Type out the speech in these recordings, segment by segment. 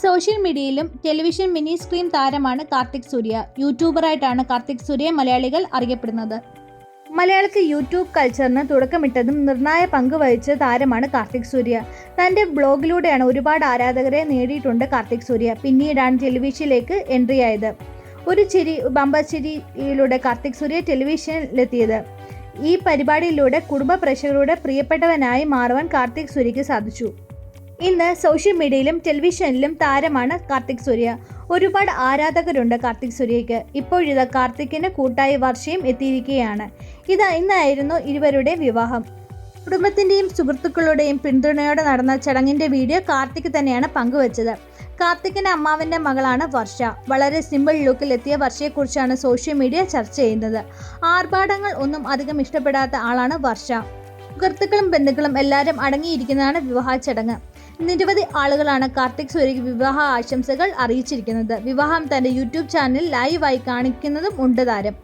Social മീഡിയയിലും television mini screen താരമാണ് കാർത്തിക് സൂര്യ. യൂട്യൂബറായിട്ടാണ് കാർത്തിക് സൂര്യയെ മലയാളികൾ അറിയപ്പെടുന്നത്. മലയാളത്തിൽ യൂട്യൂബ് കൾച്ചറിന് തുടക്കമിട്ടതും നിർണായ പങ്ക് വഹിച്ച താരമാണ് കാർത്തിക് സൂര്യ. തൻ്റെ ബ്ലോഗിലൂടെയാണ് ഒരുപാട് ആരാധകരെ നേടിയിട്ടുണ്ട് കാർത്തിക് സൂര്യ. പിന്നീടാണ് ടെലിവിഷനിലേക്ക് എൻട്രി ആയത്. ഒരു ബമ്പർ ചിരിയിലൂടെ കാർത്തിക് സൂര്യ ടെലിവിഷനിലെത്തിയത്. ഈ പരിപാടിയിലൂടെ കുടുംബ പ്രേക്ഷകരുടെ പ്രിയപ്പെട്ടവനായി മാറുവാൻ കാർത്തിക് സൂര്യയ്ക്ക് സാധിച്ചു. ഇന്ന് സോഷ്യൽ മീഡിയയിലും ടെലിവിഷനിലും താരമാണ് കാർത്തിക് സൂര്യ. ഒരുപാട് ആരാധകരുണ്ട് കാർത്തിക് സൂര്യയ്ക്ക്. ഇപ്പോഴിതാ കാർത്തിക്കിന് കൂട്ടായി വർഷയും എത്തിയിരിക്കുകയാണ്. ഇന്നായിരുന്നു ഇരുവരുടെ വിവാഹം. കുടുംബത്തിൻ്റെയും സുഹൃത്തുക്കളുടെയും പിന്തുണയോടെ നടന്ന ചടങ്ങിൻ്റെ വീഡിയോ കാർത്തിക് തന്നെയാണ് പങ്കുവച്ചത്. കാർത്തിക്കിൻ്റെ അമ്മാവൻ്റെ മകളാണ് വർഷ. വളരെ സിമ്പിൾ ലുക്കിൽ എത്തിയ വർഷയെക്കുറിച്ചാണ് സോഷ്യൽ മീഡിയ ചർച്ച ചെയ്യുന്നത്. ആർഭാടങ്ങൾ ഒന്നും അധികം ഇഷ്ടപ്പെടാത്ത ആളാണ് വർഷ. സുഹൃത്തുക്കളും ബന്ധുക്കളും എല്ലാവരും അടങ്ങിയിരിക്കുന്നതാണ് വിവാഹ ചടങ്ങ്. നിരവധി ആളുകളാണ് കാർത്തിക് സൂര്യയ്ക്ക് വിവാഹ ആശംസകൾ അറിയിച്ചിരിക്കുന്നത്. വിവാഹം തൻ്റെ യൂട്യൂബ് ചാനലിൽ ലൈവായി കാണിക്കുന്നതും ഉണ്ട് താരം.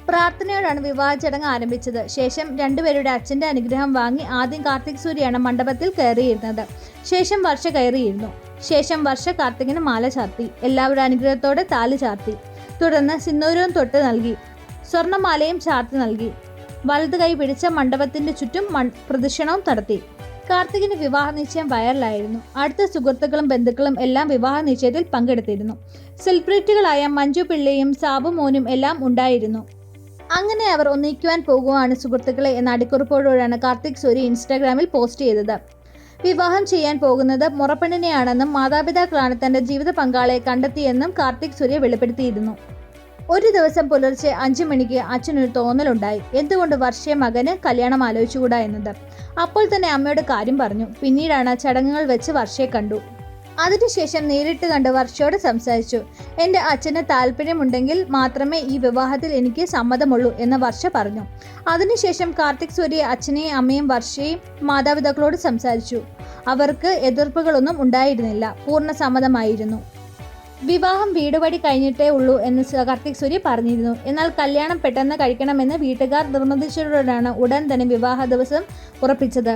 പ്രാർത്ഥനയോടാണ് വിവാഹ ചടങ്ങ് ആരംഭിച്ചത്. ശേഷം രണ്ടുപേരുടെ അച്ഛൻ്റെ അനുഗ്രഹം വാങ്ങി ആദ്യം കാർത്തിക് സൂര്യയാണ് മണ്ഡപത്തിൽ കയറിയിരുന്നത്. ശേഷം വർഷ കയറിയിരുന്നു. ശേഷം വർഷ കാർത്തികിന് മാല ചാർത്തി. എല്ലാവരുടെ അനുഗ്രഹത്തോടെ താലി ചാർത്തി. തുടർന്ന് സിന്ദൂരവും തൊട്ട് നൽകി. സ്വർണ്ണമാലയും ചാർത്തി നൽകി. വലത് കൈ പിടിച്ച മണ്ഡപത്തിൻ്റെ ചുറ്റും പ്രദക്ഷിണവും നടത്തി. കാർത്തികിന് വിവാഹ നിശ്ചയം വൈറലായിരുന്നു. അടുത്ത സുഹൃത്തുക്കളും ബന്ധുക്കളും എല്ലാം വിവാഹ നിശ്ചയത്തിൽ പങ്കെടുത്തിരുന്നു. സെലിബ്രിറ്റികളായ മഞ്ജു പിള്ളയും സാബു മോനും എല്ലാം ഉണ്ടായിരുന്നു. അങ്ങനെ അവർ ഒന്നിക്കുവാൻ പോകുവാണ് സുഹൃത്തുക്കളെ എന്ന അടിക്കുറിപ്പോടുകൂടിയാണ് കാർത്തിക് സൂര്യ ഇൻസ്റ്റാഗ്രാമിൽ പോസ്റ്റ് ചെയ്തത്. വിവാഹം ചെയ്യാൻ പോകുന്നത് മുറപ്പെണ്ണിനെയാണെന്നും മാതാപിതാക്കളാണ് തൻ്റെ ജീവിത പങ്കാളിയെ കണ്ടെത്തിയെന്നും കാർത്തിക് സൂര്യ വെളിപ്പെടുത്തിയിരുന്നു. ഒരു ദിവസം പുലർച്ചെ 5 മണിക്ക് അച്ഛനൊരു തോന്നലുണ്ടായി. എന്തുകൊണ്ട് വർഷയെ മകന് കല്യാണം ആലോചിച്ചുകൂടാ എന്നത്. അപ്പോൾ തന്നെ അമ്മയോട് കാര്യം പറഞ്ഞു. പിന്നീടാണ് ചടങ്ങുകൾ വെച്ച് വർഷയെ കണ്ടു. അതിനുശേഷം നേരിട്ട് കണ്ട് വർഷയോട് സംസാരിച്ചു. എൻ്റെ അച്ഛന് താല്പര്യമുണ്ടെങ്കിൽ മാത്രമേ ഈ വിവാഹത്തിൽ എനിക്ക് സമ്മതമുള്ളൂ എന്ന് വർഷ പറഞ്ഞു. അതിനുശേഷം കാർത്തിക് സൂര്യ അച്ഛനെയും അമ്മയും വർഷയും മാതാപിതാക്കളോട് സംസാരിച്ചു. അവർക്ക് എതിർപ്പുകളൊന്നും ഉണ്ടായിരുന്നില്ല. പൂർണ്ണ സമ്മതമായിരുന്നു. വിവാഹം വീടുപടി കഴിഞ്ഞിട്ടേ ഉള്ളൂ എന്ന് കാർത്തിക് സൂര്യ പറഞ്ഞിരുന്നു. എന്നാൽ കല്യാണം പെട്ടെന്ന് കഴിക്കണമെന്ന് വീട്ടുകാർ നിർബന്ധിച്ചതോടെയാണ് ഉടൻ തന്നെ വിവാഹ ദിവസം ഉറപ്പിച്ചത്.